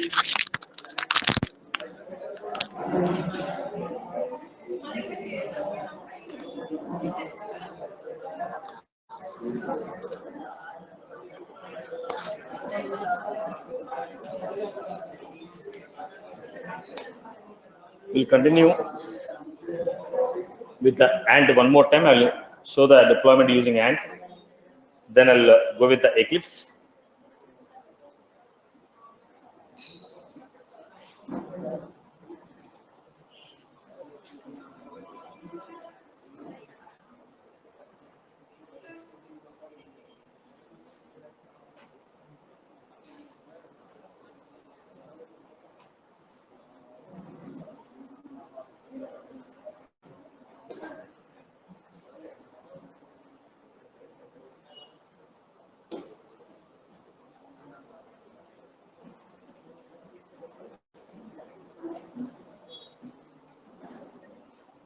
We'll continue with the AND one more time. I will show the deployment using AND. Then I'll go with the Eclipse.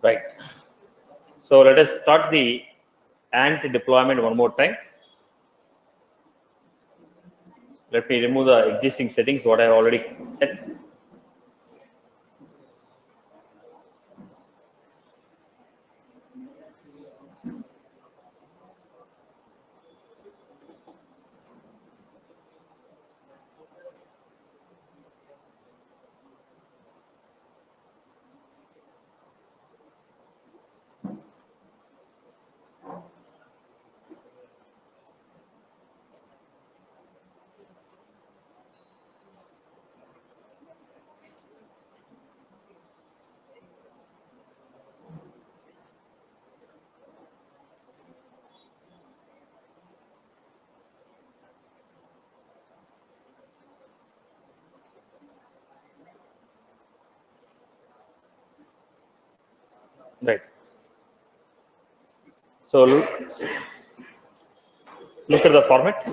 Right. So let us start the AND deployment one more time. Let me remove the existing settings, what I have already set. Right. So look at the format.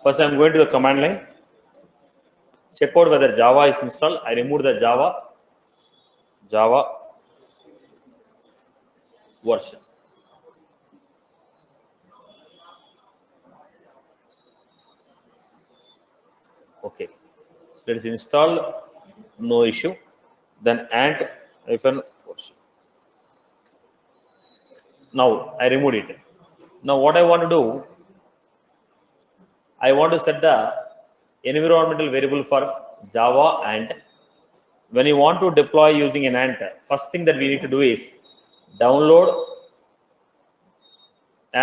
First, I am going to the command line. Check out whether Java is installed. I removed the Java version. Okay. So it is installed, no issue. Then AND -version. Now I removed it. Now what I want to do, I want to set the environmental variable for Java, and when you want to deploy using an AND, first thing that we need to do is download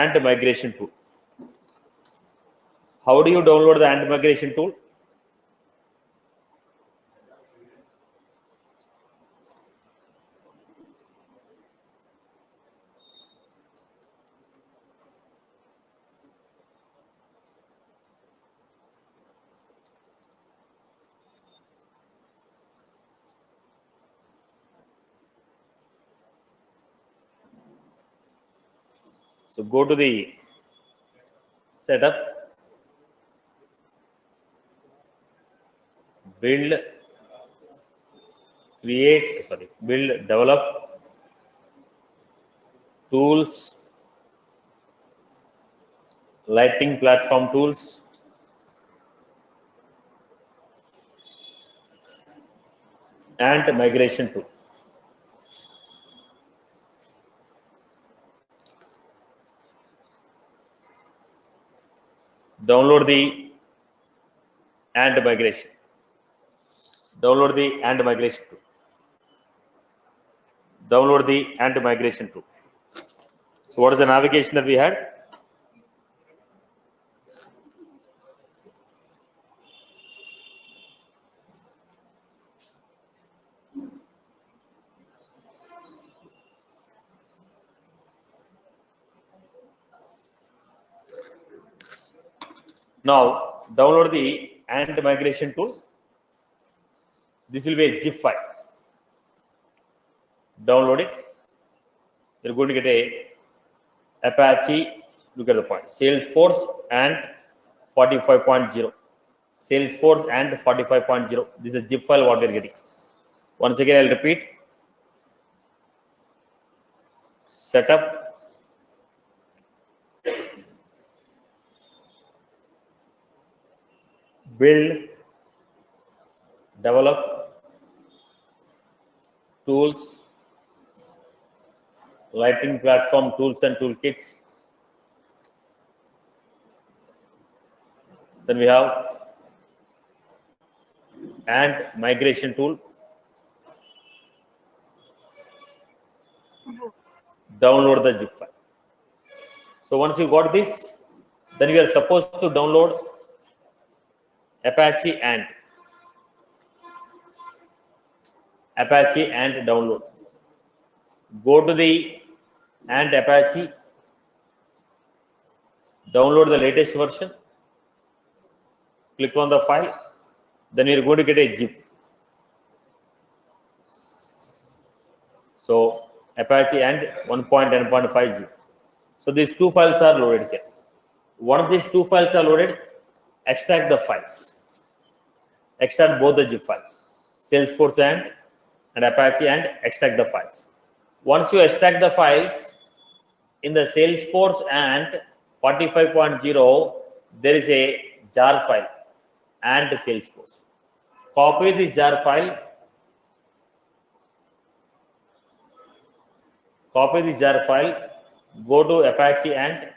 AND migration tool. How do you download the AND migration tool? So go to the setup, build, develop, tools, lighting platform tools, and migration tool. Download the AND migration. Download the AND migration tool. Download the AND migration tool. So what is the navigation that we had? Now download the AND migration tool. This will be a zip file. Download it. You're going to get a Apache. Look at the point. Salesforce and 45.0. Salesforce and 45.0. This is a zip file what you're getting. Once again, I'll repeat. Setup. build, develop tools, writing platform tools and toolkits. Then we have and migration tool, download the zip file. So once you got this, then we are supposed to download Apache and download. Go to the and Apache, download the latest version, click on the file, then you're going to get a zip. So Apache and 1.10.5 zip. So these two files are loaded here. Once these two files are loaded, extract the files. Extract both the zip files, Salesforce and Apache, and extract the files. Once you extract the files, in the Salesforce and 45.0, there is a jar file and Salesforce. Copy this jar file. Copy this jar file. Go to Apache and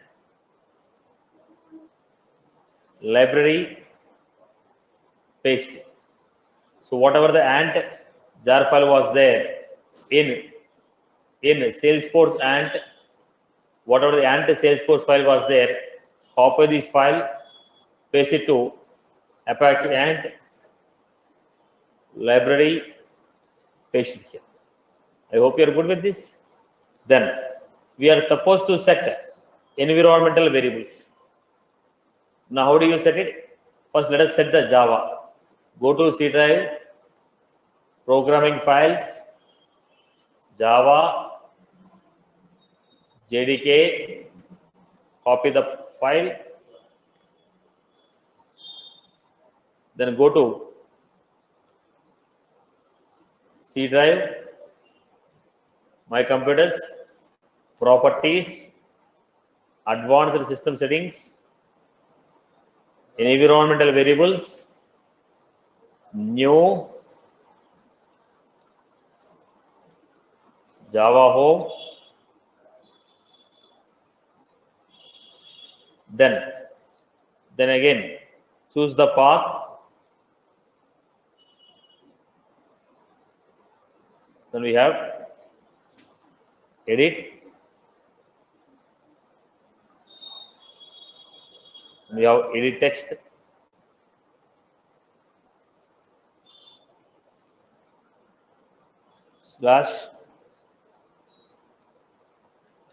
library, paste it. So whatever the and jar file was there in Salesforce, and whatever the and Salesforce file was there, copy this file, paste it to Apache and library, paste it here. I hope you are good with this. Then we are supposed to set environmental variables. Now how do you set it? First let us set the Java. Go to C drive, programming files, Java, JDK, copy the file, then go to C drive, my computers, properties, advanced system settings, environmental variables, new, Java home, then again choose the path, then we have edit, we have edit text, slash,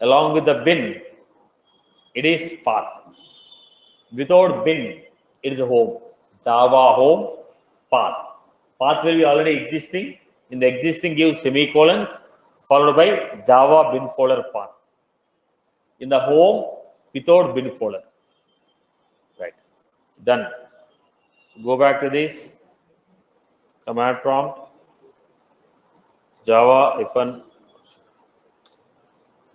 along with the bin, it is path. Without bin, it is a home. Java home, path. Path will be already existing. In the existing, give semicolon followed by Java bin folder path. In the home, without bin folder. Right. Done. Go back to this command prompt. Java F1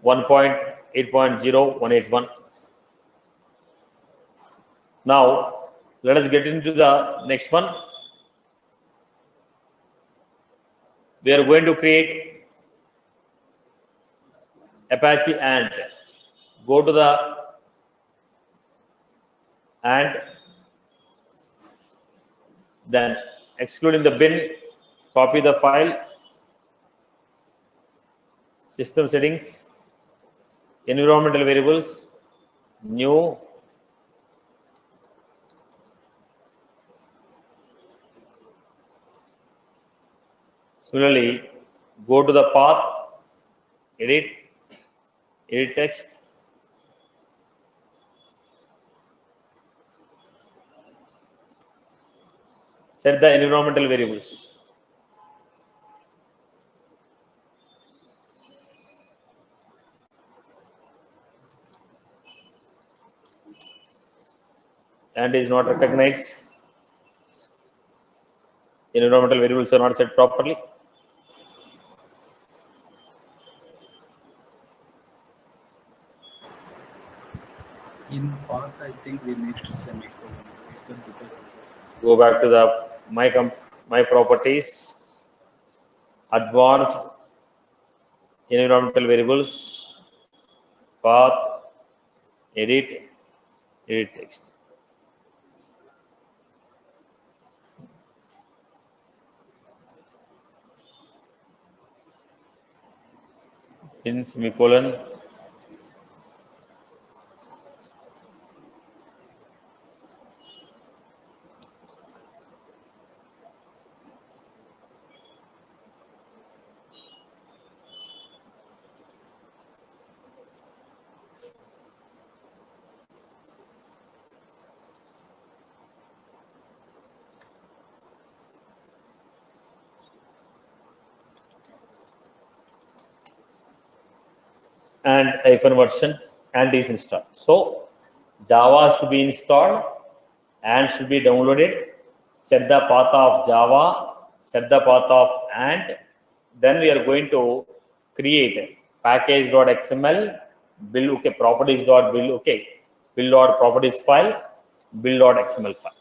1.8.0.181. Now let us get into the next one. We are going to create Apache and go to the and then excluding the bin, copy the file, system settings, environmental variables, new, similarly go to the path, edit text, set the environmental variables. And is not recognized. Environmental variables are not set properly. In path, I think we missed semicolon. Is that because Go back to the my properties, advanced environmental variables, path, edit text. In semicolon. And hyphen version and is installed. So Java should be installed and should be downloaded. Set the path of Java, set the path of and then we are going to create package.xml, build okay properties.build okay build.properties file, build.xml file.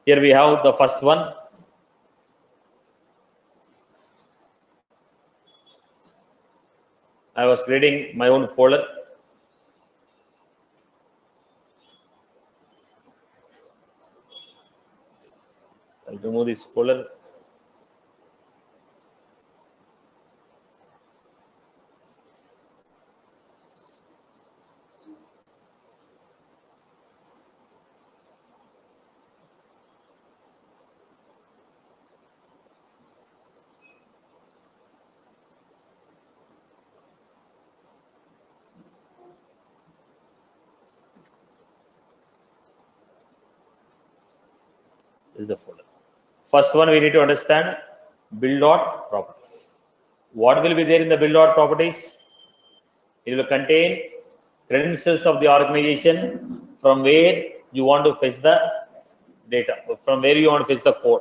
Here we have the first one. I was creating my own folder. I'll remove this folder. This is the folder. First one we need to understand build.properties. What will be there in the build.properties? It will contain credentials of the organization from where you want to fetch the data, from where you want to fetch the code,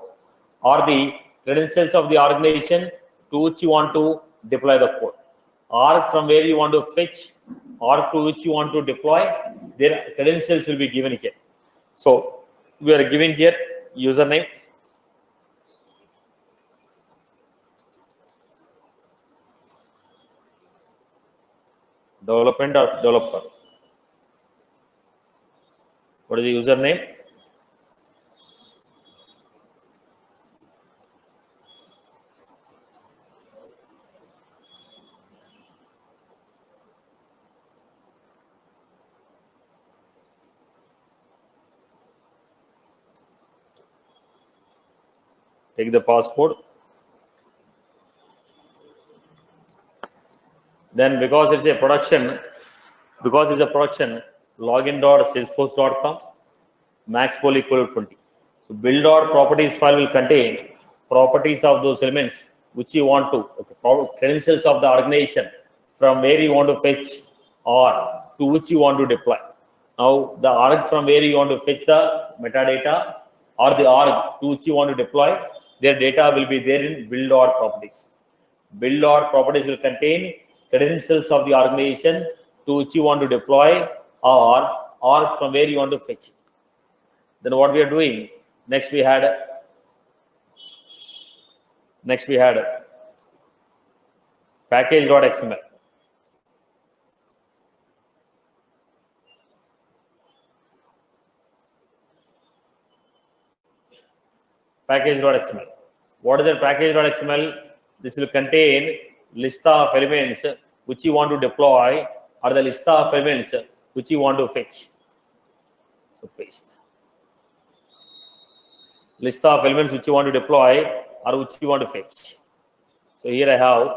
or the credentials of the organization to which you want to deploy the code, or from where you want to fetch or to which you want to deploy, their credentials will be given here. So we are giving here username, development or developer. What is the username? Take the password. Then because it's a production, login.salesforce.com, max poll equal to 20. So build.properties file will contain properties of those elements which you want to, credentials of the organization from where you want to fetch or to which you want to deploy. Now the org from where you want to fetch the metadata or the org to which you want to deploy, their data will be there in build.properties. Build.properties will contain credentials of the organization to which you want to deploy or from where you want to fetch. Then what we are doing, next we had package.xml. Package.xml. What is the package.xml? This will contain list of elements which you want to deploy or the list of elements which you want to fetch. So paste. List of elements which you want to deploy or which you want to fetch. So here I have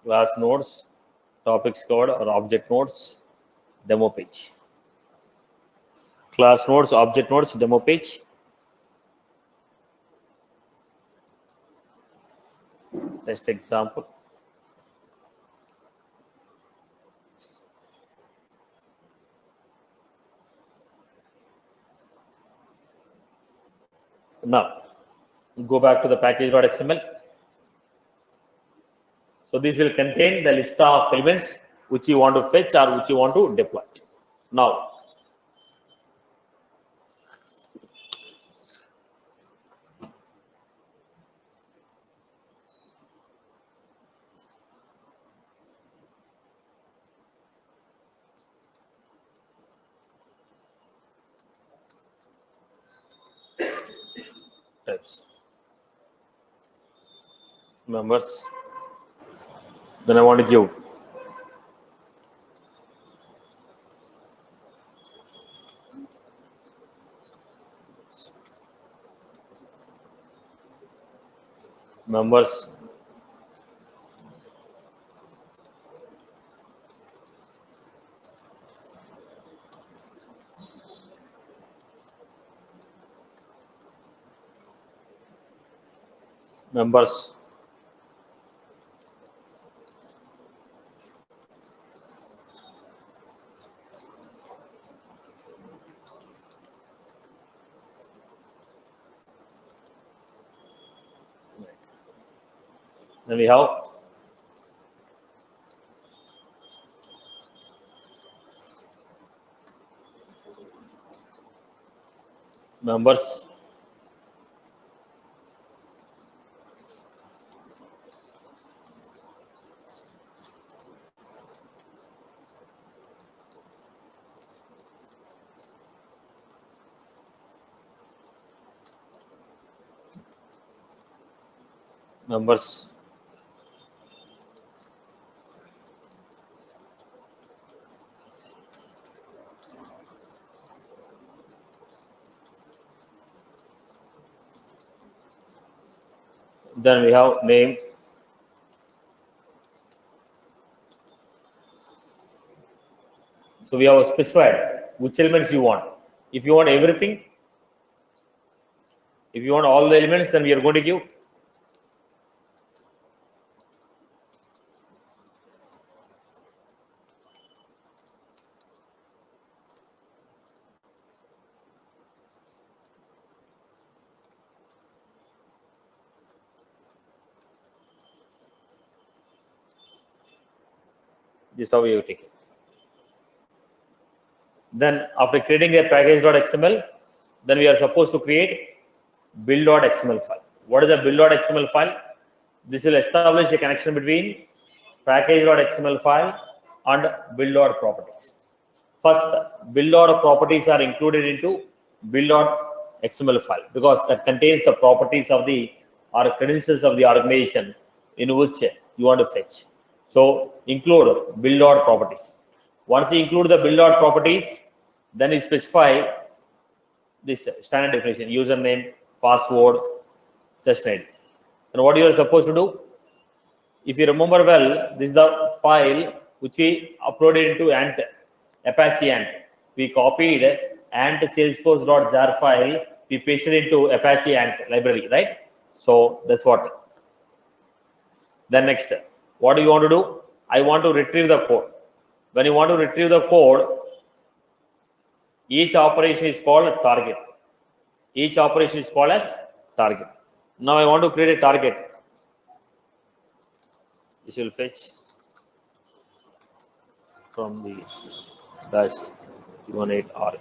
class nodes, topics covered or object nodes, demo page. Class nodes, object nodes, demo page. Test example. Now, go back to the package.xml. So this will contain the list of elements which you want to fetch or which you want to deploy. Now, types, members. Then I want to give members members then we have members members then we have name, so we have specified which elements you want. If you want everything, if you want all the elements, then we are going to give this is how you take it. Then after creating a package.xml, then we are supposed to create build.xml file. What is a build.xml file? This will establish a connection between package.xml file and build.properties. First, build.properties are included into build.xml file because that contains the properties of the or credentials of the organization in which you want to fetch. So include build.properties. Once you include the build.properties, then you specify this standard definition: username, password, session ID. And what you are supposed to do? If you remember well, this is the file which we uploaded into Ant, Apache Ant. We copied Ant Salesforce.jar file, we pasted into Apache Ant library, right? So that's what. Then next, what do you want to do? I want to retrieve the code. When you want to retrieve the code, each operation is called a target. Each operation is called as target. Now I want to create a target. This will fetch from the dash 18R.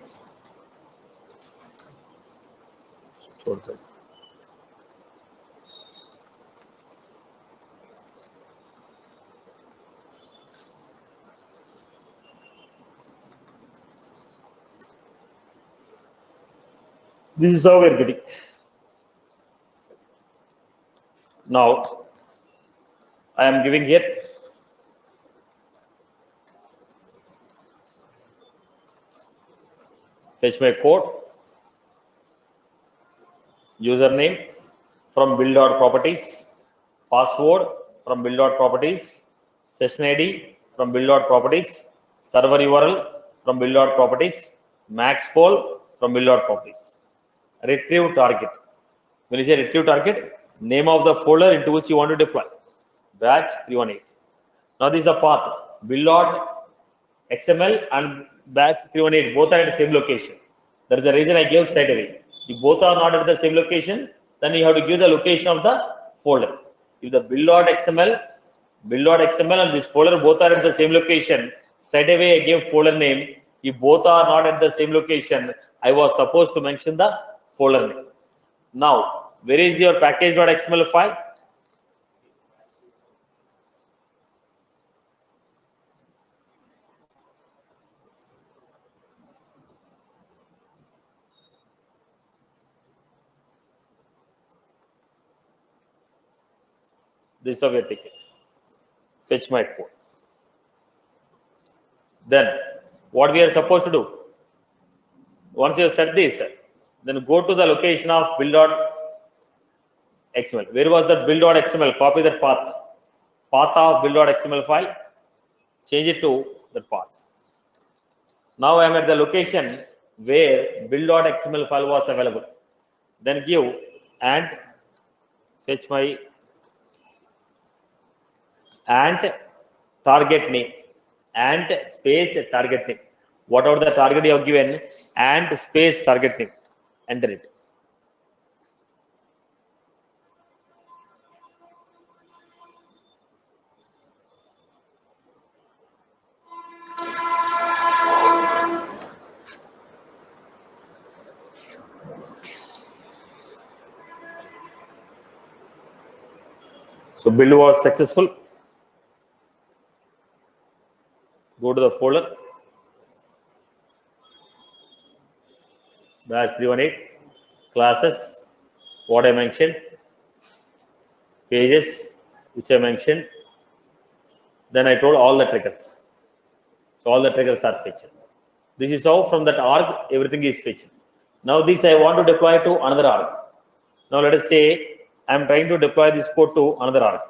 This is how we are getting. Now, I am giving here fetch my code, username from build.properties, password from build.properties, session ID from build.properties, server URL from build.properties, max poll from build.properties. Retrieve target. When you say retrieve target, name of the folder into which you want to deploy. Batch 318. Now this is the path. Build.xml and batch 318 both are at the same location. That is the reason I gave straight away. If both are not at the same location, then you have to give the location of the folder. If the build.xml and this folder both are at the same location, straight away I gave folder name. If both are not at the same location, I was supposed to mention the folder name. Now, where is your package.xml file? This is how we take it. Fetch my code. Then, what we are supposed to do? Once you have set this, then go to the location of build.xml. Where was that build.xml? Copy that path of build.xml file, change it to that path. Now I am at the location where build.xml file was available. Then give and fetch my and target name and space target name. Whatever the target you have given and space target name. Enter it. So build was successful. Go to the folder. Bash 318 classes, what I mentioned, pages, which I mentioned. Then I told all the triggers. So all the triggers are fetched. This is how from that arg everything is fetched. Now this I want to deploy to another arg. Now let us say I am trying to deploy this code to another arg.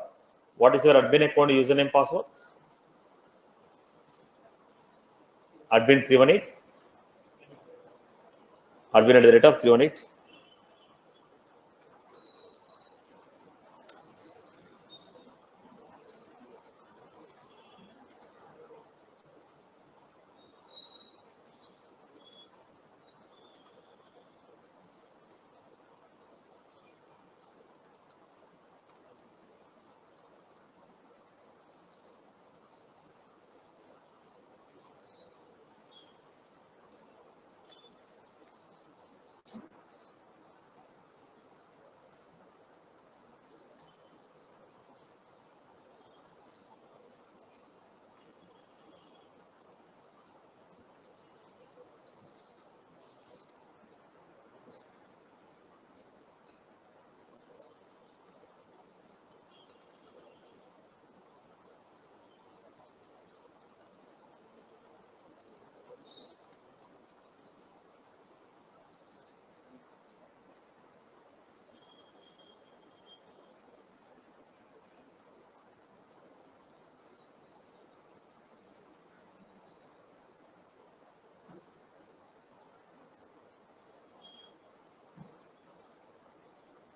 What is your admin account username password? Admin 318. Admin at the rate of 318.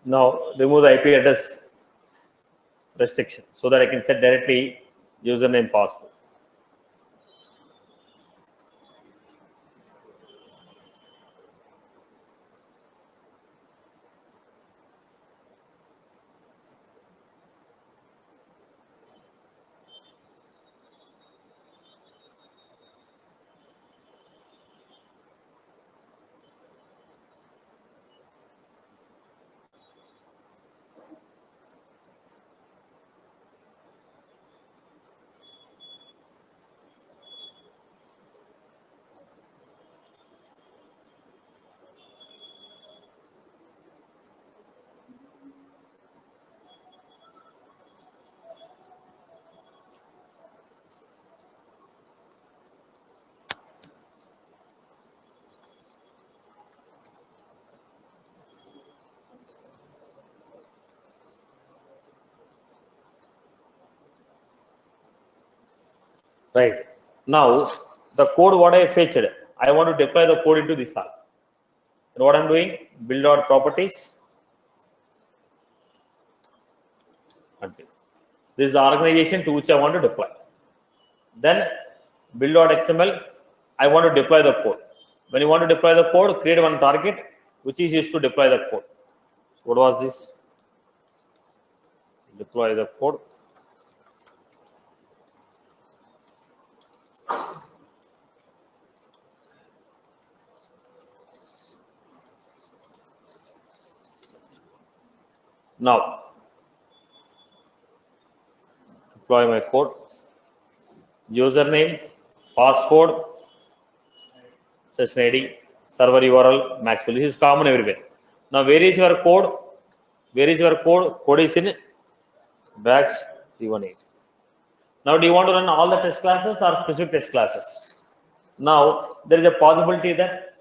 Now remove the IP address restriction so that I can set directly username password. Right. Now, the code what I fetched, I want to deploy the code into this arg. And what I'm doing, build.properties. Okay. This is the organization to which I want to deploy. Then build.xml, I want to deploy the code. When you want to deploy the code, create one target which is used to deploy the code. What was this? Deploy the code. Now, deploy my code. Username, password, session ID, server URL, Maxwell. This is common everywhere. Now, where is your code? Where is your code? Code is in batch 318. Now, do you want to run all the test classes or specific test classes? Now, there is a possibility that,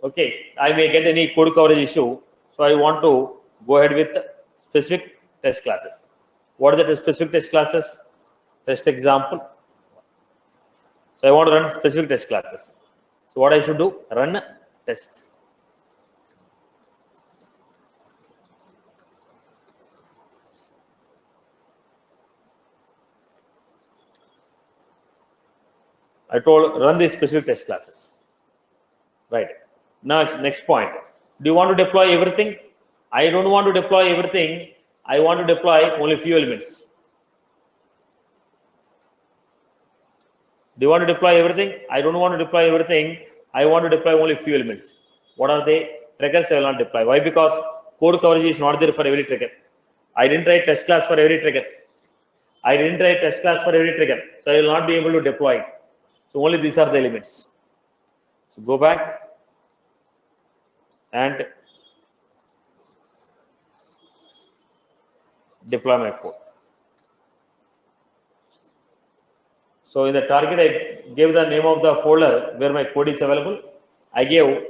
okay, I may get any code coverage issue. So, I want to go ahead with specific test classes. What are the specific test classes? Test example. So, I want to run specific test classes. So, what I should do? Run test. I told run these specific test classes. Right. Now, next point. Do you want to deploy everything? I don't want to deploy everything. I want to deploy only few elements. Do you want to deploy everything? I don't want to deploy everything. I want to deploy only few elements. What are they? Triggers I will not deploy. Why? Because code coverage is not there for every trigger. I didn't write test class for every trigger. I didn't write test class for every trigger. So I will not be able to deploy it. So only these are the elements. So go back and deploy my code. So in the target, I gave the name of the folder where my code is available. I gave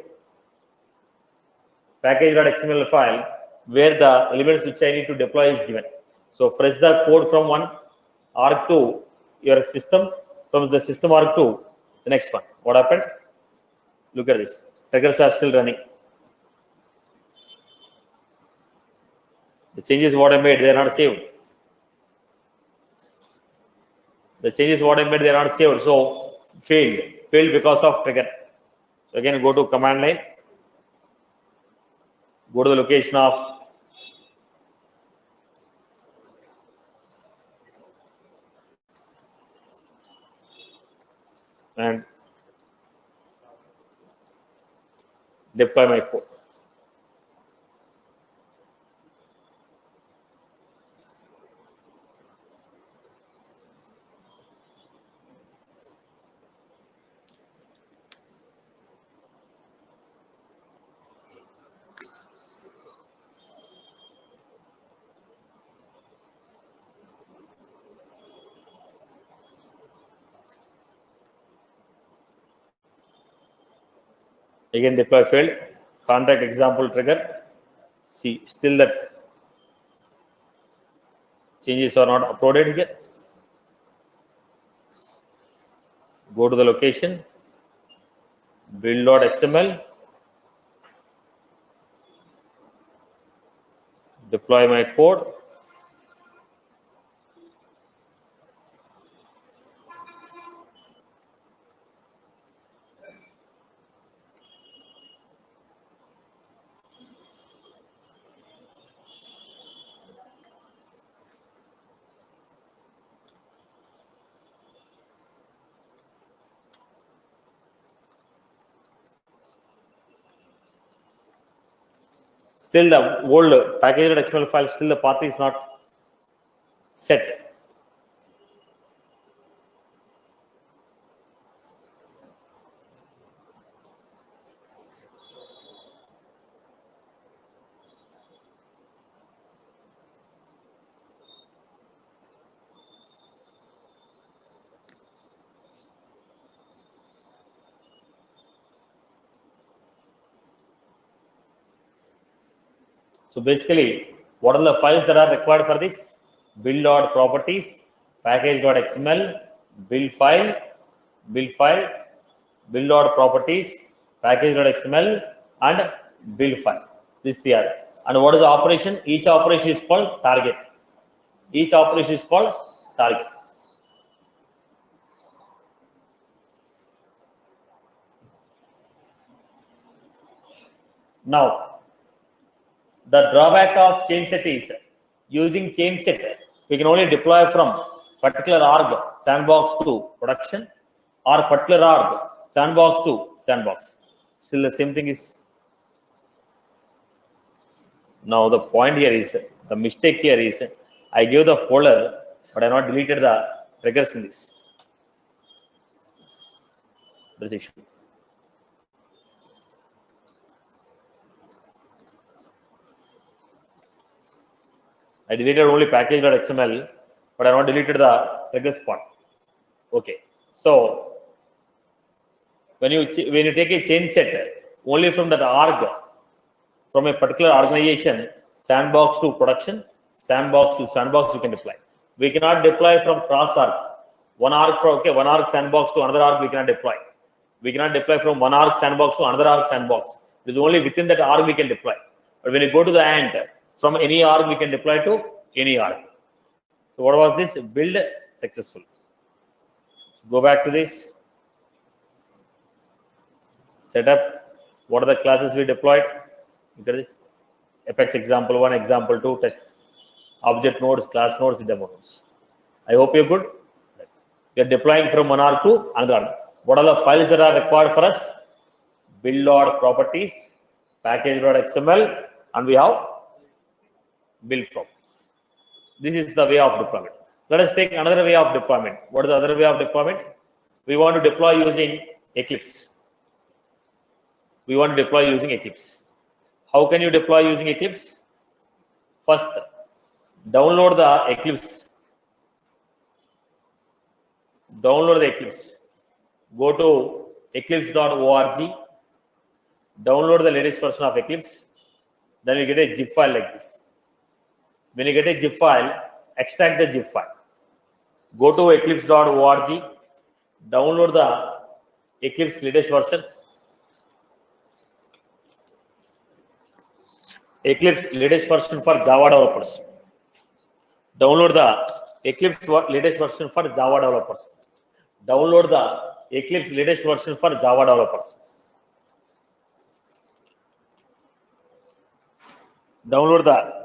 package.xml file where the elements which I need to deploy is given. So press the code from one arg to your system, from the system arg to the next one. What happened? Look at this. Triggers are still running. The changes what I made, they are not saved. The changes what I made, they are not saved. So failed because of trigger. So again, go to command line. Go to the location of and deploy my code. Again, deploy failed. Contact example trigger. See, still that changes are not uploaded here. Go to the location, build.xml, deploy my code. Still the old package.xml file, still the path is not set. So basically, what are the files that are required for this? Build.properties, package.xml, build file, build.properties, package.xml, and build file. This here. And what is the operation? Each operation is called target. Each operation is called target. Now, the drawback of chain set is using chain set, we can only deploy from particular org sandbox to production or particular org sandbox to sandbox. Still the same thing is. Now the point here is, the mistake here is, I gave the folder, but I not deleted the triggers in this. That's the issue. I deleted only package.xml, but I not deleted the triggers part. Okay. So when you take a chain set only from that org, from a particular organization, sandbox to production, sandbox to sandbox, you can deploy. We cannot deploy from cross org. One org sandbox to another org we cannot deploy. We cannot deploy from one org sandbox to another org sandbox. It is only within that org we can deploy. But when you go to the end, from any org we can deploy to any org. So what was this? Build successful. Go back to this. Setup. What are the classes we deployed? Look at this. Apex example 1, example 2, test. Object nodes, class nodes, demo nodes. I hope you're good. We are deploying from one org to another org. What are the files that are required for us? Build.properties, package.xml, and we have build properties. This is the way of deployment. Let us take another way of deployment. What is the other way of deployment? We want to deploy using Eclipse. We want to deploy using Eclipse. How can you deploy using Eclipse? First, download the Eclipse. Download the Eclipse. Go to eclipse.org. Download the latest version of Eclipse. Then you get a zip file like this. When you get a zip file, extract the zip file. Go to eclipse.org. Download the Eclipse latest version. Eclipse latest version for Java developers. Download the Eclipse latest version for Java developers. Download the Eclipse latest version for Java developers. Download the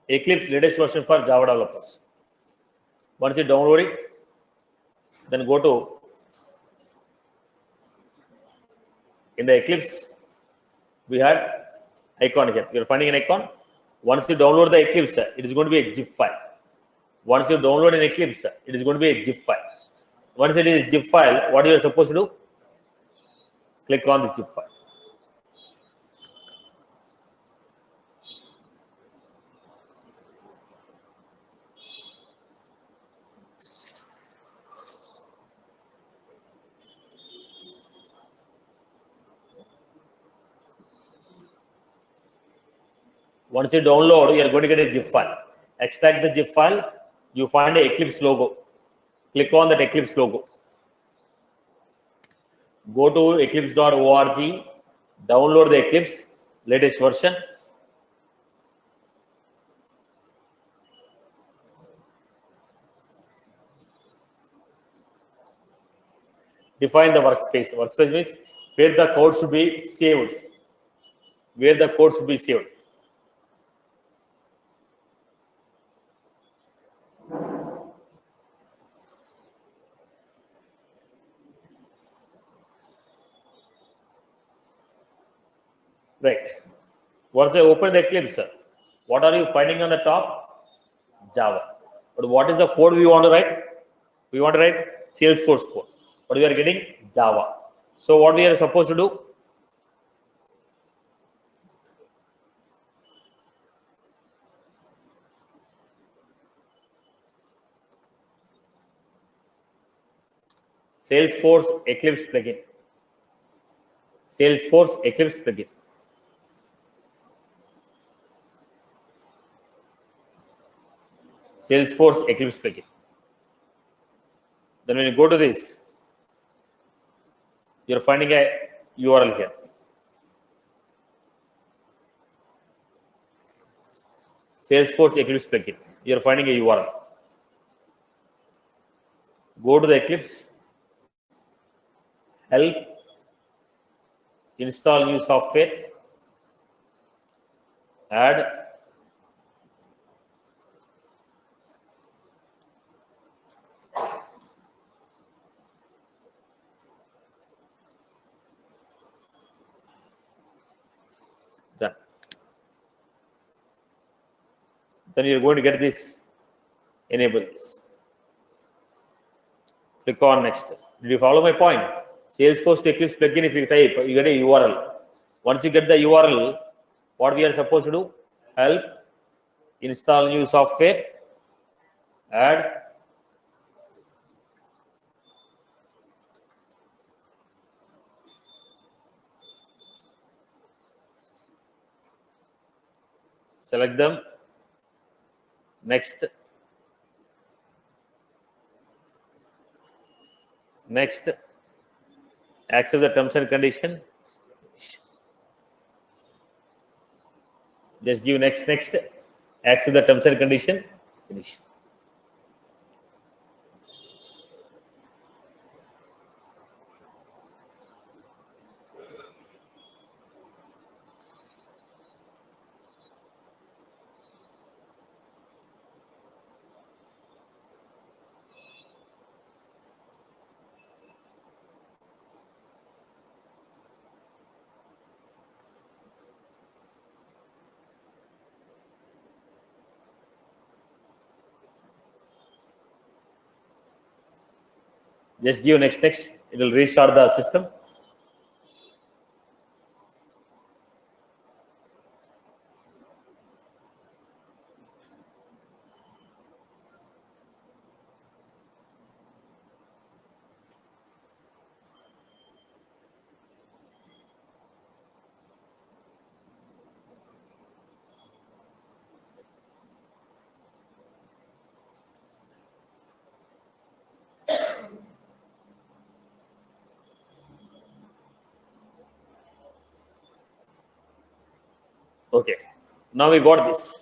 Eclipse latest version for Java developers. Once you download it, then go to in the Eclipse. We had icon here. You're finding an icon. Once you download the Eclipse, it is going to be a zip file. Once you download an Eclipse, it is going to be a zip file. Once it is a zip file, what you are supposed to do? Click on the zip file. Once you download, you are going to get a zip file. Extract the zip file. You find the Eclipse logo. Click on that Eclipse logo. Go to eclipse.org. Download the Eclipse latest version. Define the workspace. Workspace means where the code should be saved. Where the code should be saved. Right. Once I open the Eclipse, what are you finding on the top? Java. But what is the code we want to write? We want to write Salesforce code. But we are getting Java. So what we are supposed to do? Salesforce Eclipse plugin. Salesforce Eclipse plugin. Salesforce Eclipse plugin. Then when you go to this, you're finding a URL here. Salesforce Eclipse plugin. You're finding a URL. Go to the Eclipse. Help. Install new software. add done. Then you're going to get this, enable this. Click on next. Did you follow my point? Salesforce to Eclipse plugin, if you type, you get a URL. Once you get the URL, what we are supposed to do? Help, install new software, add, select them, next, accept the terms and condition, just give next, accept the terms and condition, finish. Just give next, it will restart the system. Okay, now we got this.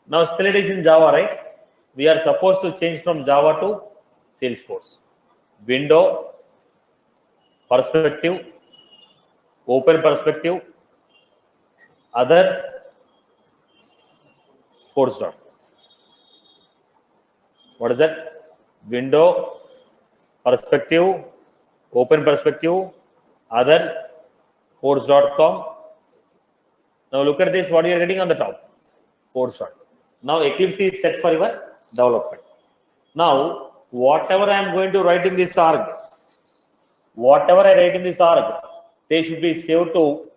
Now still it is in Java, right? We are supposed to change from Java to Salesforce. Window, perspective, open perspective, other, force dot. What is that? Window, perspective, open perspective, other, force.com. Now look at this, what you are getting on the top, force dot. Now Eclipse is set for your development. Now whatever I am going to write in this org, they should be saved to,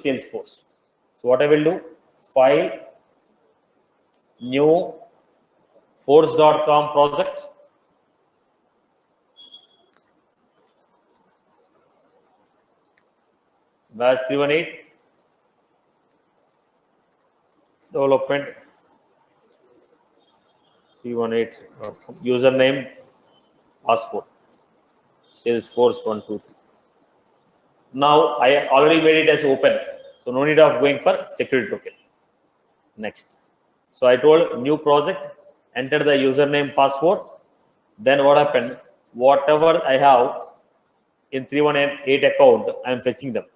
Salesforce. So what I will do, file, new, force.com project, Bash 318, development 318, username, password, Salesforce 123. Now I already made it as open, so no need of going for security token. Next. So I told new project, enter the username, password. Then what happened? Whatever I have in 318 account, I am fetching them.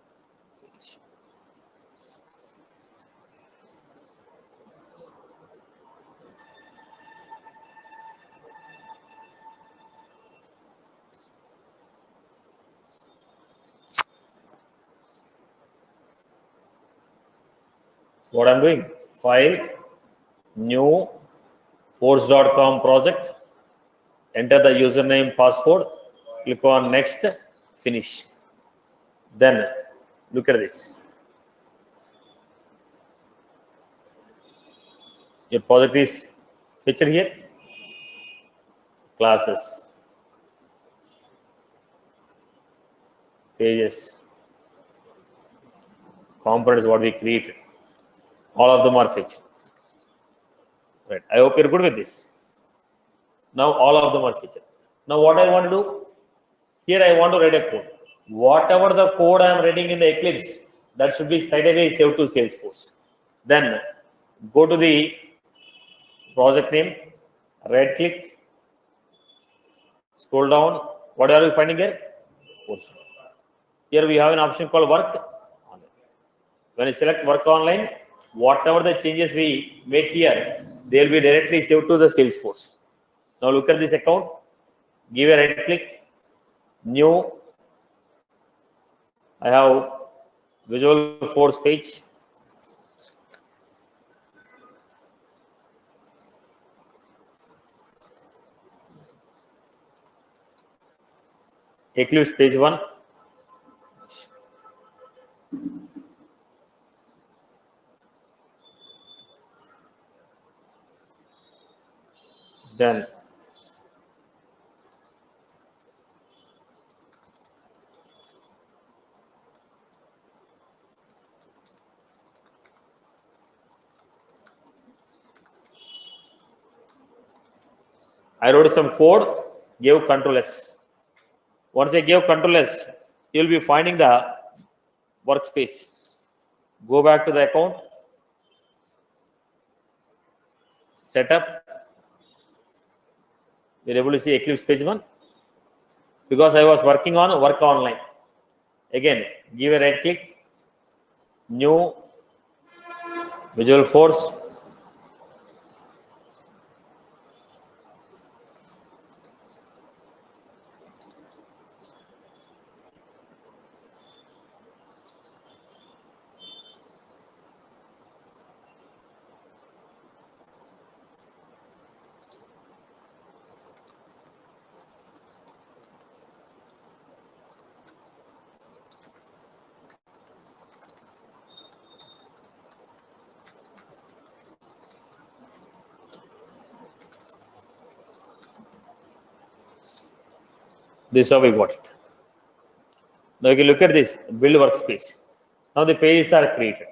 So what I'm doing? File, new, force.com project, enter the username, password, click on next, finish. Then look at this. Your project is featured here. Classes, pages, components, what we created. All of them are featured. Right. I hope you're good with this. Now all of them are featured. Now what I want to do? Here I want to write a code. Whatever the code I am writing in the Eclipse, that should be straight away saved to Salesforce. Then go to the project name, right click, scroll down. What are you finding here? Here we have an option called work. When you select work online, whatever the changes we make here, they will be directly saved to the Salesforce. Now look at this account, give a right click, new. I have Visual Force page. Eclipse page 1. Then I wrote some code, gave Control S. Once I gave Control S, you will be finding the workspace. Go back to the account, setup. You're able to see Eclipse page 1 because I was working on work online. Again, give a right click, new, Visual Force. This is how we got it. Now you can look at this, build workspace. Now the pages are created.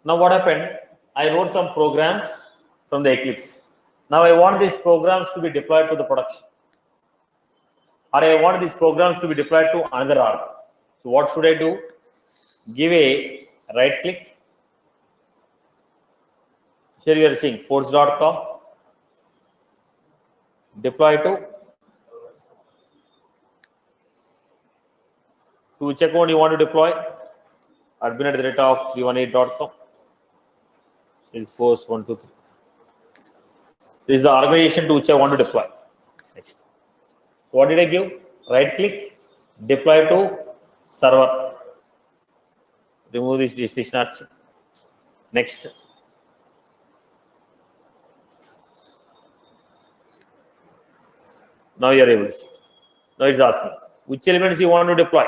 Now what happened? I wrote some programs from the Eclipse. Now I want these programs to be deployed to the production. Or I want these programs to be deployed to another org. So what should I do? Give a right click. Here you are seeing force.com. Deploy to which account you want to deploy? admin@318.com. Salesforce 123. This is the organization to which I want to deploy. Next. So what did I give? Right click, deploy to server. Remove this destination archive. Next. Now you are able to see. Now it's asking which elements you want to deploy.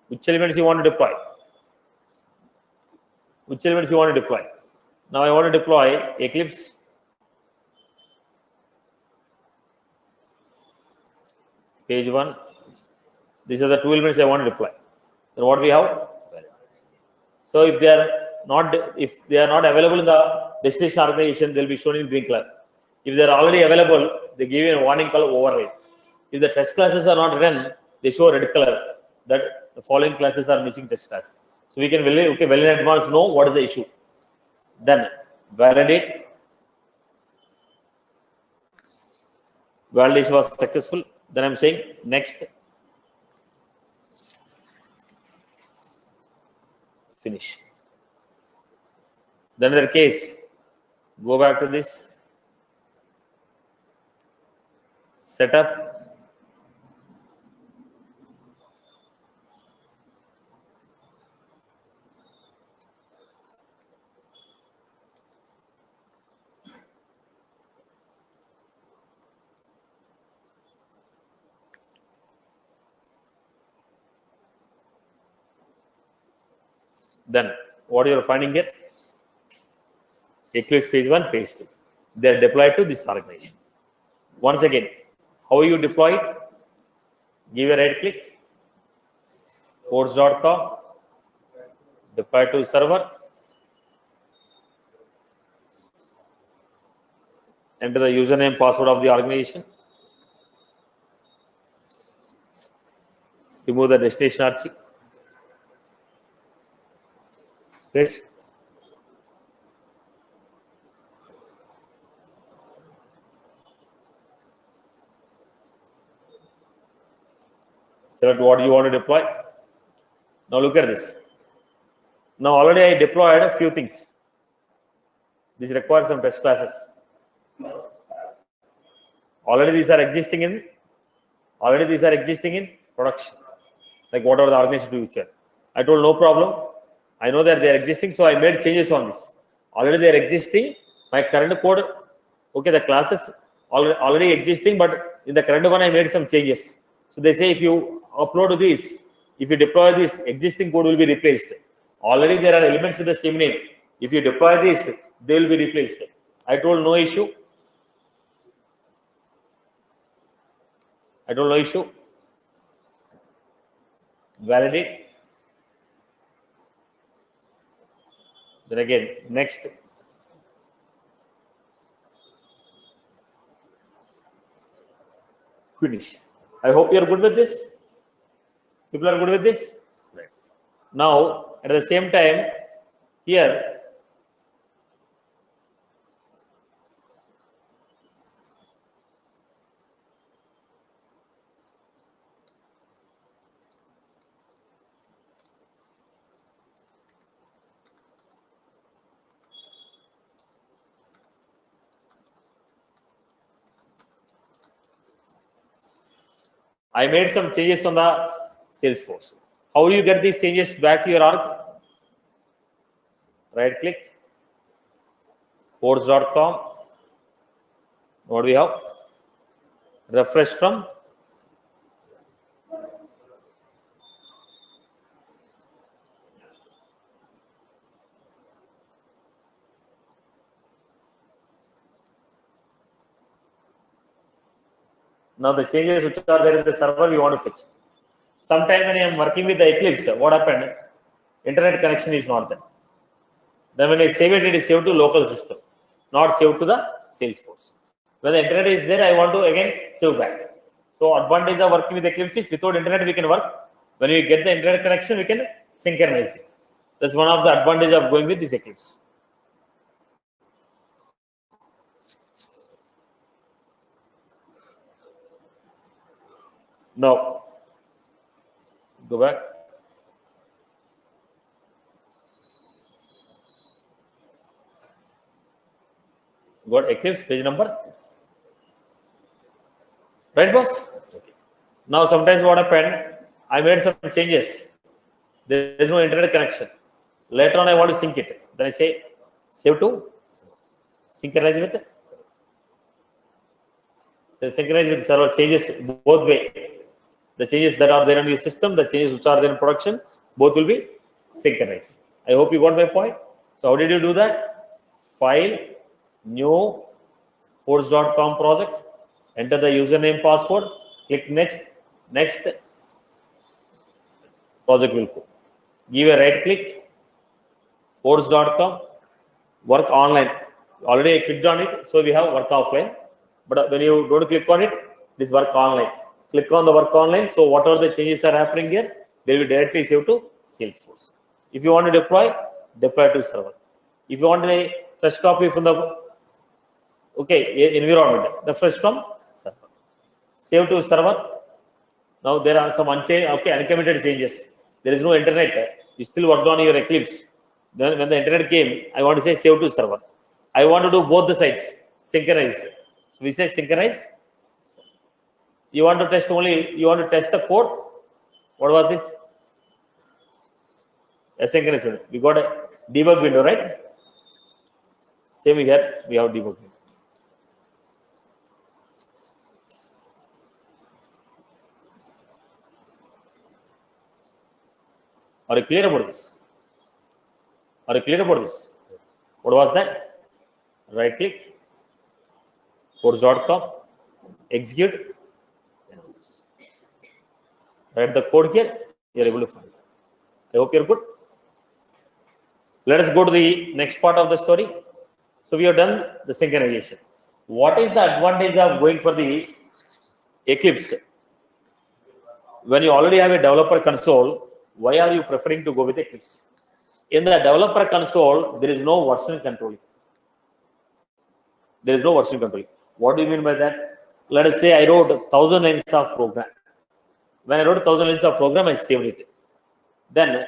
Which elements you want to deploy? Which elements you want to deploy? Now I want to deploy Eclipse. Page 1. These are the two elements I want to deploy. Then what we have? So if they are not available in the destination organization, they'll be shown in green color. If they are already available, they give you a warning color override. If the test classes are not run, they show red color that the following classes are missing test class. So we can well in advance know what is the issue. Then validate. Validation was successful. Then I'm saying next. Finish. Then in their case, go back to this. Setup. Then what you are finding here? Eclipse page 1, page 2. They are deployed to this organization. Once again, how you deploy it? Give a right click, force.com, deploy to server, enter the username, password of the organization, remove the destination archive. Next. Select what you want to deploy. Now look at this. Now already I deployed a few things. This requires some test classes. Already these are existing in production. Like whatever the organization do which I told no problem. I know that they are existing, so I made changes on this. Already they are existing. My current code, okay, the classes already existing, but in the current one I made some changes. So they say if you upload this, if you deploy this, existing code will be replaced. Already there are elements with the same name. If you deploy this, they will be replaced. I told no issue. Validate. Then again, next. Finish. I hope you are good with this. People are good with this. Right. Now, at the same time, here, I made some changes on the Salesforce. How do you get these changes back to your org? Right click, force.com. What do we have? Refresh from. Now the changes which are there in the server, we want to fetch. Sometime when I am working with the Eclipse, what happened? Internet connection is not there. Then when I save it, it is saved to local system, not saved to the Salesforce. When the internet is there, I want to again save back. So advantage of working with Eclipse is without internet we can work. When we get the internet connection, we can synchronize it. That's one of the advantages of going with this Eclipse. Now, go back. Got Eclipse page number. Right, boss? Okay. Now, sometimes what happened, I made some changes. There is no internet connection. Later on, I want to sync it. Then I say, save to, synchronize with the server. The synchronize with the server changes both way. The changes that are there in the system, the changes which are there in production, both will be synchronized. I hope you got my point. So how did you do that? File, new, force.com project, enter the username, password, click next, project will go. Give a right click, force.com, work online. Already I clicked on it, so we have work offline. But when you don't click on it, this work online. Click on the work online. So whatever the changes are happening here, they will directly save to Salesforce. If you want to deploy to server. If you want a fresh copy from the environment, the fresh from server. Save to server. Now there are some uncommitted changes. There is no internet. You still worked on your Eclipse. Then when the internet came, I want to say save to server. I want to do both the sides, synchronize. So we say synchronize. You want to test the code. What was this? Asynchronous. We got a debug window, right? Same here, we have debug window. Are you clear about this? What was that? Right click, force.com, execute. Write the code here, you are able to find it. I hope you are good. Let us go to the next part of the story. So we have done the synchronization. What is the advantage of going for the Eclipse? When you already have a developer console, why are you preferring to go with Eclipse? In the developer console, there is no version controlling. What do you mean by that? Let us say I wrote 1,000 lines of program. When I wrote 1,000 lines of program, I saved it. Then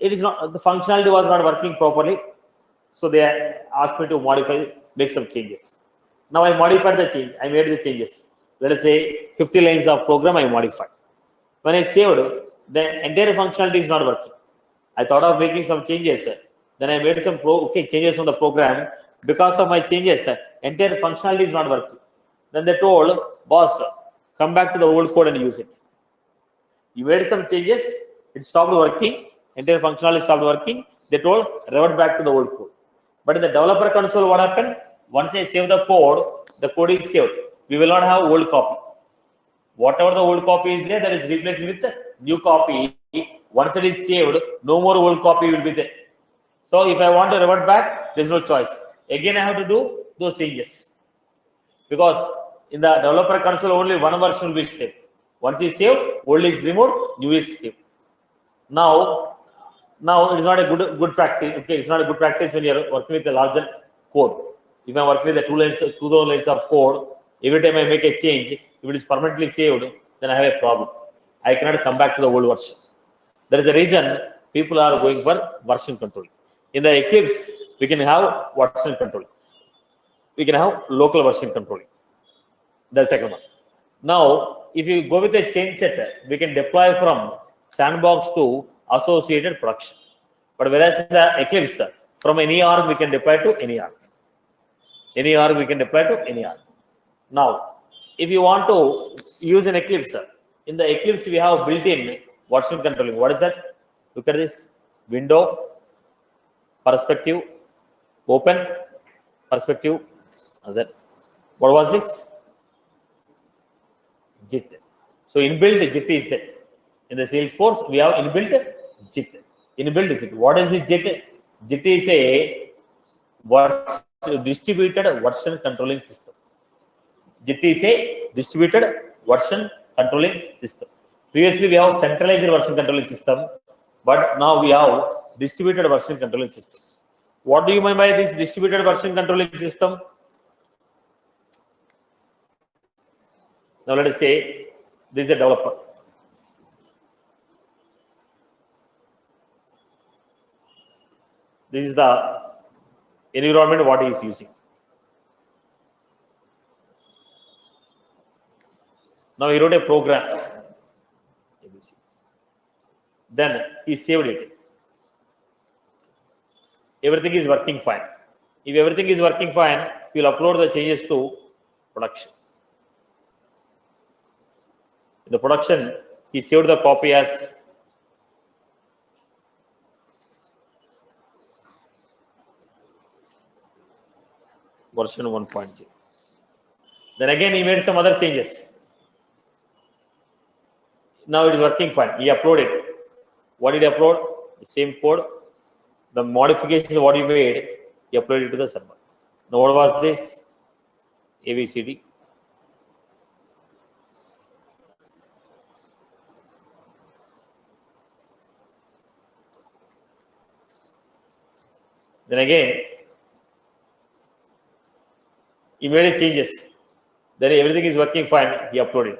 it is not, the functionality was not working properly. So they asked me to modify, make some changes. Now I modified the change. I made the changes. Let us say 50 lines of program I modified. When I saved, the entire functionality is not working. I thought of making some changes. Then I made some changes on the program. Because of my changes, entire functionality is not working. Then they told, boss, come back to the old code and use it. You made some changes, it stopped working, entire functionality stopped working. They told, revert back to the old code. But in the developer console, what happened? Once I save the code is saved. We will not have old copy. Whatever the old copy is there, that is replaced with the new copy. Once it is saved, no more old copy will be there. So if I want to revert back, there is no choice. Again, I have to do those changes. Because in the developer console, only one version will be saved. Once it's saved, old is removed, new is saved. Now it is not a good practice. Okay, it's not a good practice when you are working with a larger code. If I'm working with the 2,000 lines of code, every time I make a change, if it is permanently saved, then I have a problem. I cannot come back to the old version. There is a reason people are going for version control. In the Eclipse, we can have version control. We can have local version controlling. The second one. Now, if you go with a change set, we can deploy from sandbox to associated production. But whereas in the Eclipse, from any org, we can deploy to any org. Any org, we can deploy to any org. Now, if you want to use an Eclipse, in the Eclipse, we have built-in version controlling. What is that? Look at this. Window, perspective, open, perspective. What was this? JIT. So inbuilt JIT is there. In the Salesforce, we have inbuilt JIT. Inbuilt JIT. What is this JIT? JIT is a distributed version controlling system. JIT is a distributed version controlling system. Previously, we have centralized version controlling system, but now we have distributed version controlling system. What do you mean by this distributed version controlling system? Now let us say this is a developer. This is the environment what he is using. Now he wrote a program. Then he saved it. Everything is working fine. If everything is working fine, he will upload the changes to production. In the production, he saved the copy as version 1.0. Then again, he made some other changes. Now it is working fine. He uploaded. What did he upload? The same code. The modifications what he made, he uploaded to the server. Now what was this? ABCD. Then again, he made changes. Then everything is working fine. He uploaded.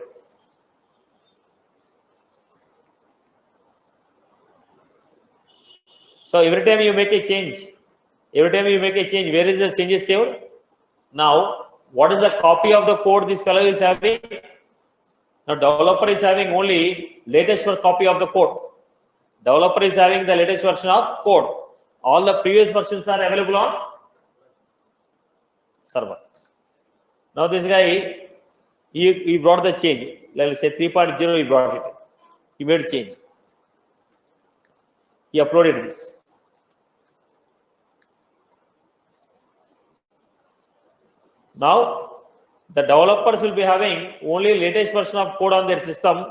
So every time you make a change, where is the changes saved? Now, what is the copy of the code this fellow is having? Now, developer is having only latest copy of the code. Developer is having the latest version of code. All the previous versions are available on server. Now, this guy, he brought the change. Let's say 3.0, he brought it. He made change. He uploaded this. Now, the developers will be having only latest version of code on their system.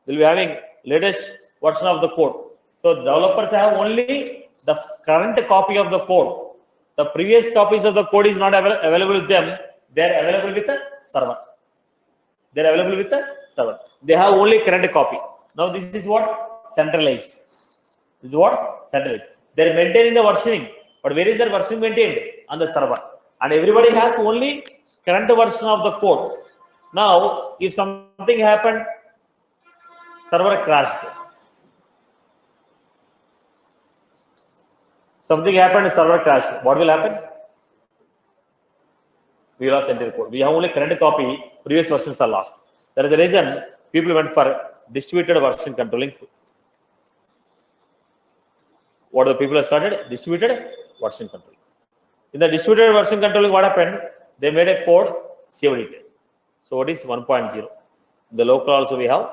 Will be having latest version of the code. So, developers have only the current copy of the code. The previous copies of the code is not available with them. They are available with the server. They are available with the server. They have only current copy. Now, this is what? Centralized. This is what? Centralized. They are maintaining the versioning. But where is their versioning maintained? On the server. And everybody has only current version of the code. Now, if something happened, server crashed. Something happened, server crashed. What will happen? We lost entire code. We have only current copy, previous versions are lost. That is the reason people went for distributed version controlling. What the people have started? Distributed version controlling. In the distributed version controlling, what happened? They made a code, saved it. So what is 1.0? In the local also we have.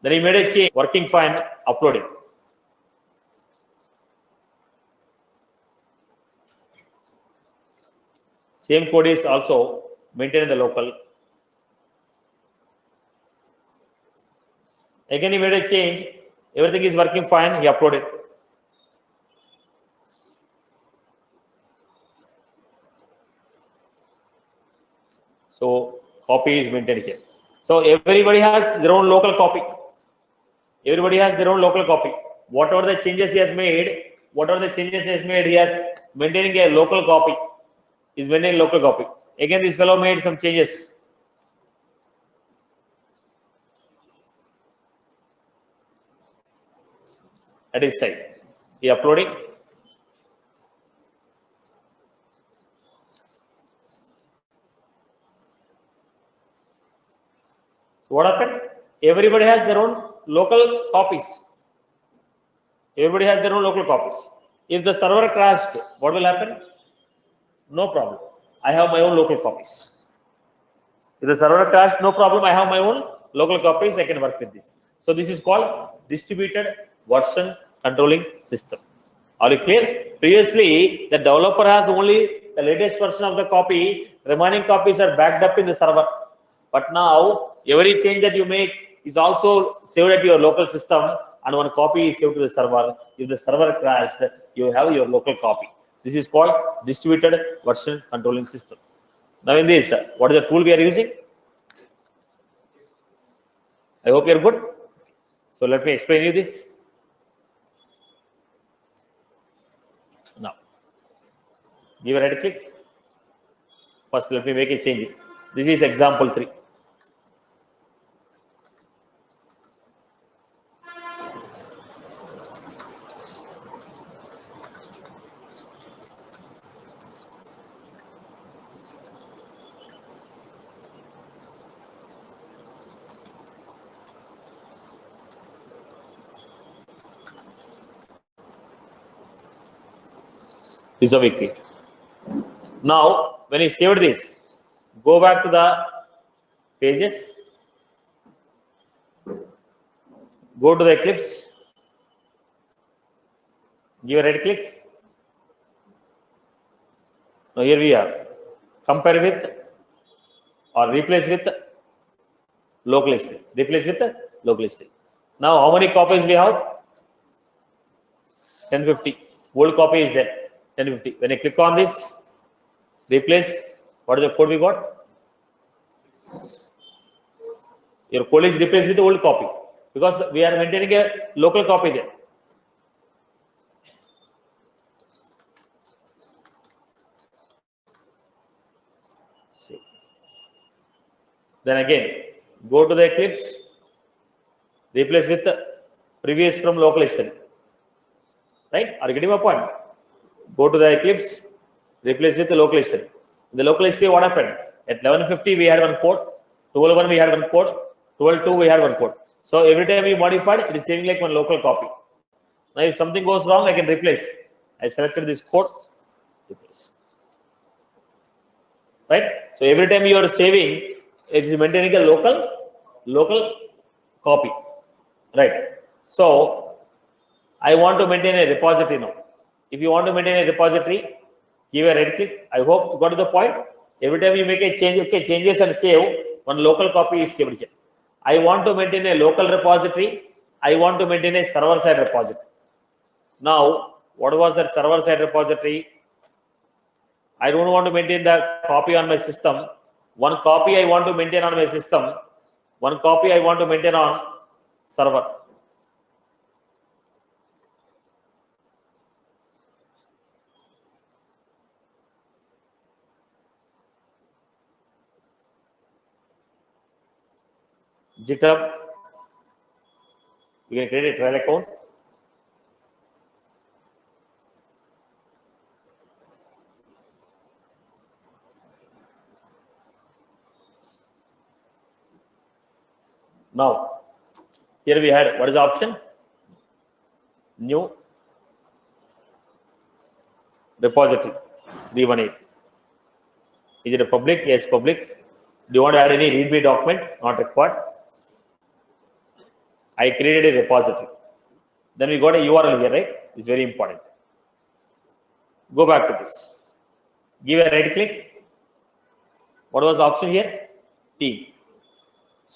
Then he made a change, working fine, uploading. Same code is also maintained in the local. Again, he made a change. Everything is working fine. He uploaded. So copy is maintained here. So everybody has their own local copy. Everybody has their own local copy. Whatever the changes he has made, he has maintaining a local copy. Is maintaining local copy. Again, this fellow made some changes. At his side, he uploading. So what happened? Everybody has their own local copies. Everybody has their own local copies. If the server crashed, what will happen? No problem. I have my own local copies. If the server crashed, no problem. I have my own local copies. I can work with this. So this is called distributed version controlling system. Are you clear? Previously, the developer has only the latest version of the copy. Remaining copies are backed up in the server. But now, every change that you make is also saved at your local system, and one copy is saved to the server. If the server crashed, you have your local copy. This is called distributed version controlling system. Now in this, what is the tool we are using? I hope you are good. So let me explain you this. Now, give a right click. First, let me make a change. This is example 3. This is a weekly. Now, when you saved this, go back to the pages, go to the Eclipse, give a right click. Now here we are. Compare with or replace with local history. Replace with local history. Now, how many copies we have? 1050. Old copy is there. 1050. When I click on this, replace, what is the code we got? Your code is replaced with the old copy because we are maintaining a local copy there. Then again, go to the Eclipse, replace with the previous from local history. Right? Are you getting my point? Go to the Eclipse, replace with the local history. In the local history, what happened? At 1150, we had one code. 1201, we had one code. 1202, we had one code. So every time we modified, it is saving like one local copy. Now, if something goes wrong, I can replace. I selected this code, replace. Right? So every time you are saving, it is maintaining a local copy. Right? So I want to maintain a repository now. If you want to maintain a repository, give a right click. I hope you got to the point. Every time you make a change, okay, changes and save, one local copy is saved here. I want to maintain a local repository. I want to maintain a server-side repository. Now, what was that server-side repository? I don't want to maintain the copy on my system. One copy I want to maintain on my system. One copy I want to maintain on server. GitHub. You can create a trial account. Now, here we had, what is the option? New repository 318. Is it a public? Yes, public. Do you want to add any readme document? Not required. I created a repository. Then we got a URL here, right? It's very important. Go back to this. Give a right click. What was the option here? Team.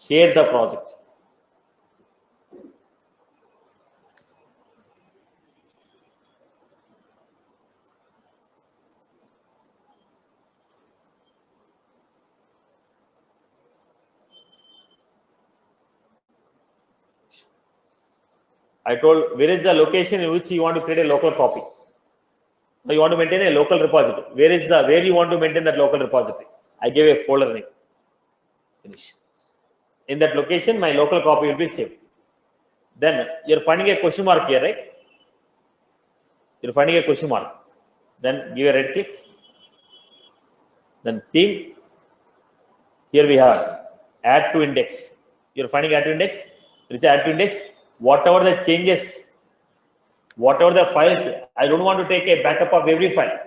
Share the project. I told where is the location in which you want to create a local copy. Now you want to maintain a local repository. Where you want to maintain that local repository? I gave a folder name. Finish. In that location, my local copy will be saved. Then you're finding a question mark here, right? You're finding a question mark. Then give a right click. Then theme. Here we have add to index. You're finding add to index. It's add to index. Whatever the changes, whatever the files, I don't want to take a backup of every file.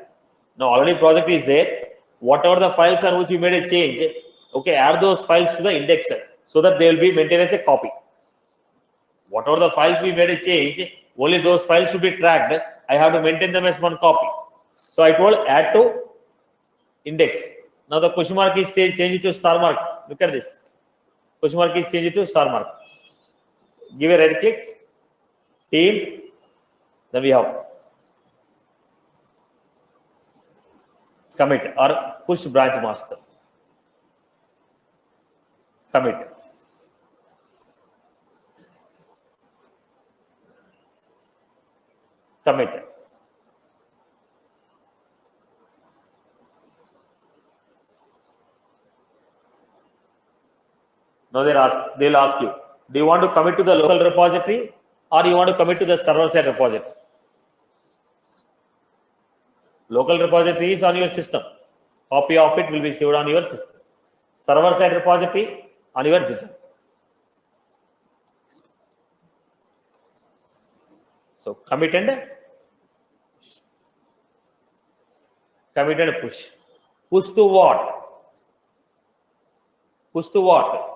Now already project is there. Whatever the files are which you made a change, okay, add those files to the indexer so that they will be maintained as a copy. Whatever the files we made a change, only those files should be tracked. I have to maintain them as one copy. So I told add to index. Now the question mark is changed to star mark. Look at this. Question mark is changed to star mark. Give a right click, team, then we have commit or push branch master. Commit. Commit. Now they'll ask you, do you want to commit to the local repository or you want to commit to the server-side repository? Local repository is on your system. Copy of it will be saved on your system. Server-side repository on your GitHub. So commit and push. Push to what? Push to what?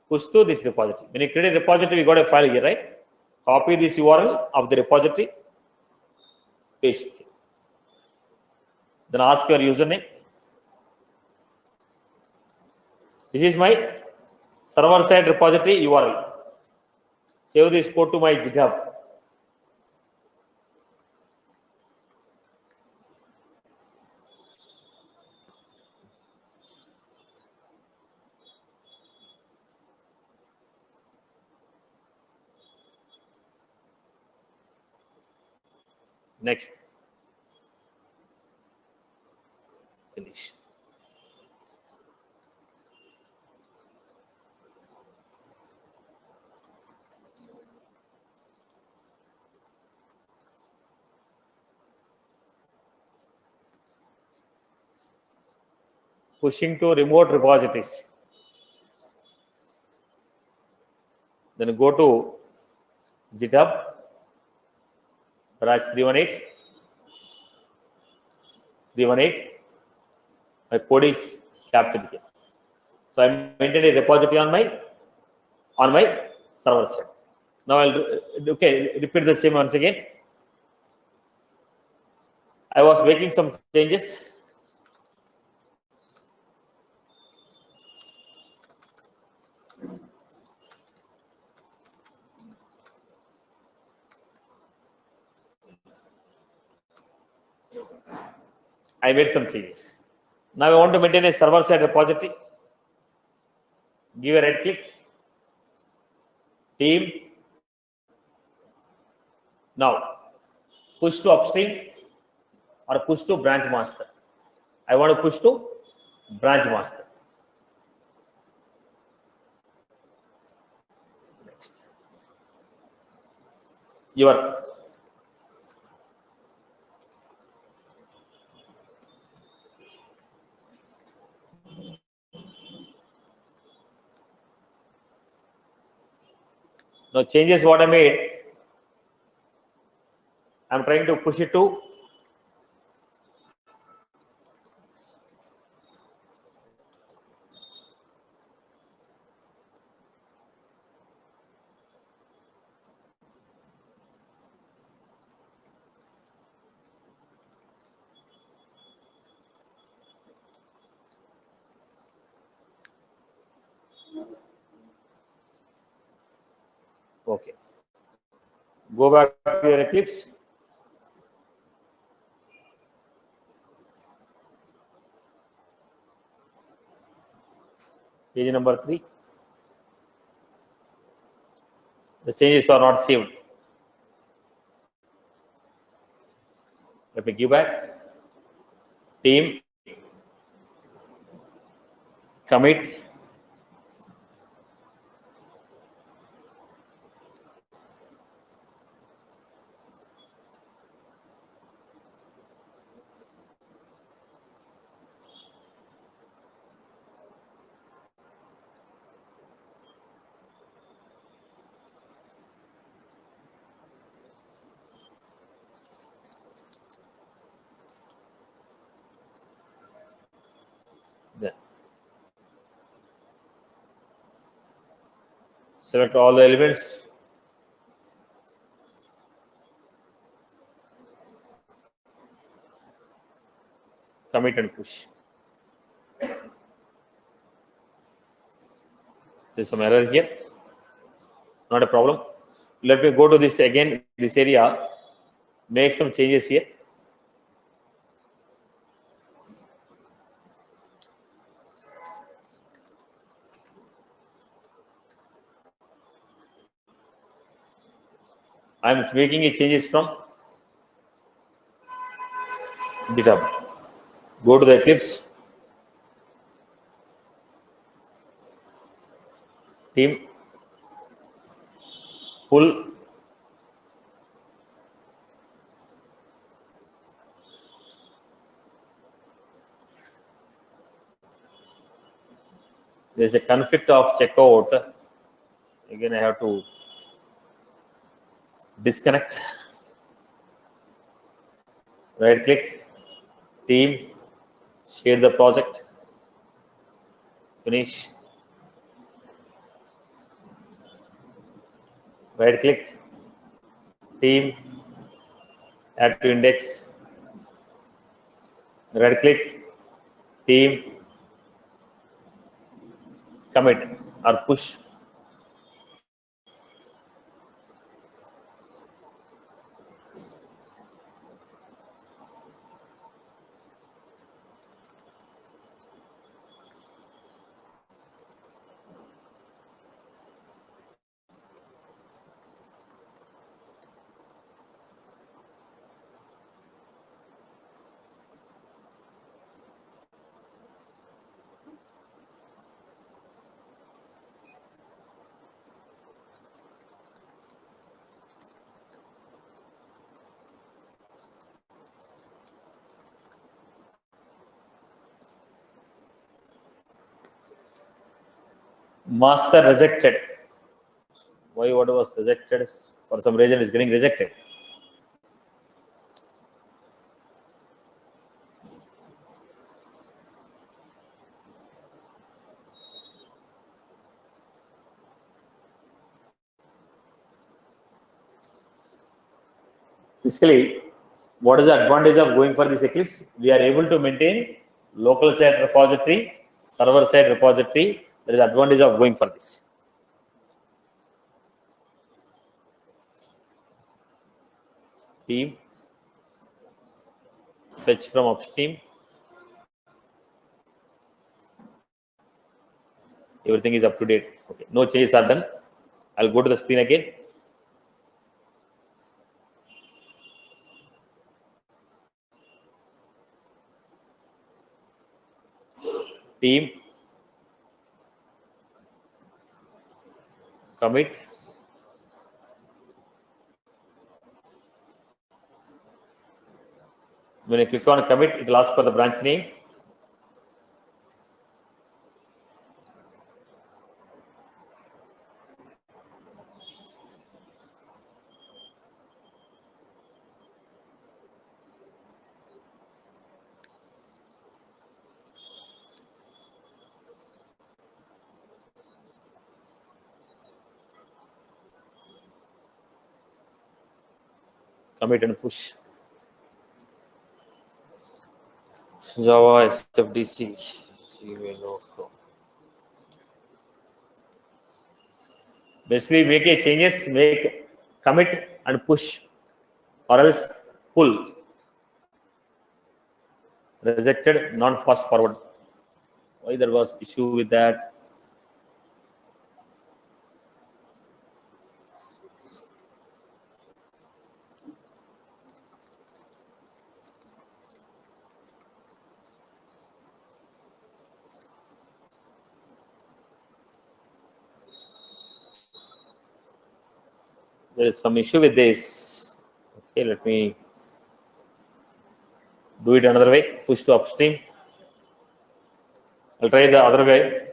Push to this repository. When you create a repository, we got a file here, right? Copy this URL of the repository, paste it. Then ask your username. This is my server-side repository URL. Save this code to my GitHub. Next. Finish. Pushing to remote repositories. Then go to GitHub, Raj 318. My code is captured here. So I maintain a repository on my server side. Now I'll repeat the same once again. I was making some changes. I made some changes. Now I want to maintain a server-side repository. Give a right click. Team. Now push to upstream or push to branch master. I want to push to branch master. Your now changes what I made. I'm trying to push it to okay. Go back to your Eclipse. Page number 3. The changes are not saved. Let me give back. Team. Commit. Then select all the elements. Commit and push. There's some error here. Not a problem. Let me go to this again, this area. Make some changes here. I'm making a changes from GitHub. Go to the Eclipse. Team. Pull. There's a conflict of checkout. Again, I have to disconnect. Right click. Team. Share the project. Finish. Right click. Team. Add to index. Right click. Team. Commit or push. Master rejected. Why what was rejected? For some reason is getting rejected. Basically, what is the advantage of going for this Eclipse? We are able to maintain local side repository, server side repository. There is advantage of going for this. Team. Fetch from upstream. Everything is up to date. Okay, no changes are done. I'll go to the screen again. Team. Commit. When you click on commit, it will ask for the branch name. Commit and push. Java SFDC. gmail.com. Basically, make a changes, make commit and push, or else pull. Rejected, non-fast forward. Why there was issue with that? There is some issue with this. Okay, let me do it another way. Push to upstream. I'll try the other way.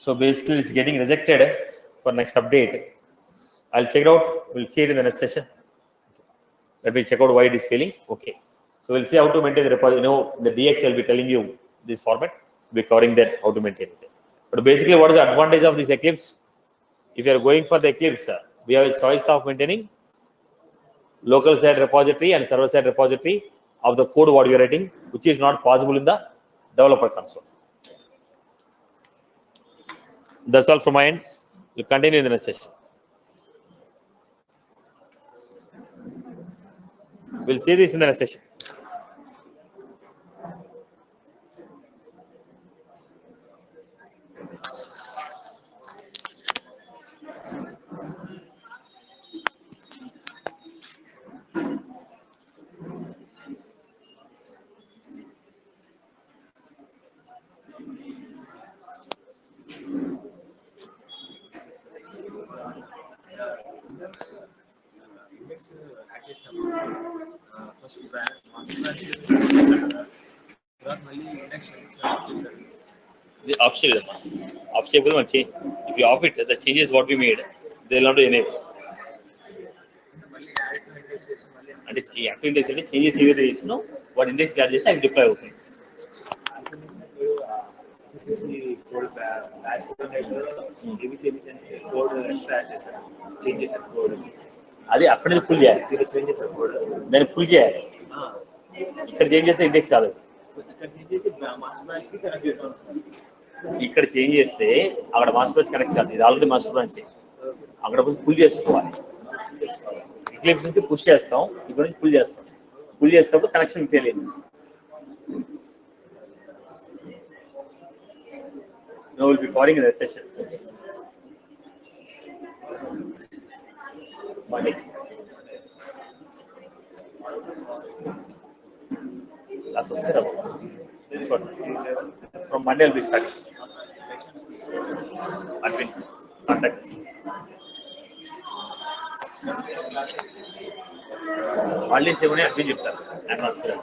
So basically, it's getting rejected for next update. I'll check it out. We'll see it in the next session. Let me check out why it is failing. Okay. So we'll see how to maintain the repository. The DX will be telling you this format. We'll be covering that, how to maintain it. But basically, what is the advantage of this Eclipse? If you are going for the Eclipse, we have a choice of maintaining local side repository and server side repository of the code what you are writing, which is not possible in the developer console. That's all from my end. We'll continue in the next session. We'll see this in the next session. The off shape will change. If you off it, the changes what we made, they will not be enabled. And if the active index changes here, what index got this, I deploy okay. అది అక్కడే pull చేయాలి దాన్ని pull చేయాలి ఇక్కడ change చేస్తే index కాదు ఇక్కడ change చేస్తే అక్కడ మాస్టర్ బ్రాంచ్ కనెక్ట్ కాదు ఇది ఆల్రెడీ మాస్టర్ బ్రాంచ్ అక్కడ పుల్ చేసుకోవాలి ఎక్లిప్స్ నుంచి పుష్ చేస్తాం ఇక్కడ నుంచి పుల్ చేస్తాం పుల్ చేసేటప్పుడు కనెక్షన్ ఫెయిల్ అయింది Now we'll be calling in the session. Monday. Class was there. This one. From Monday will be starting. Admin. Contact. Only 7 admin cheptaru. I'm not sure.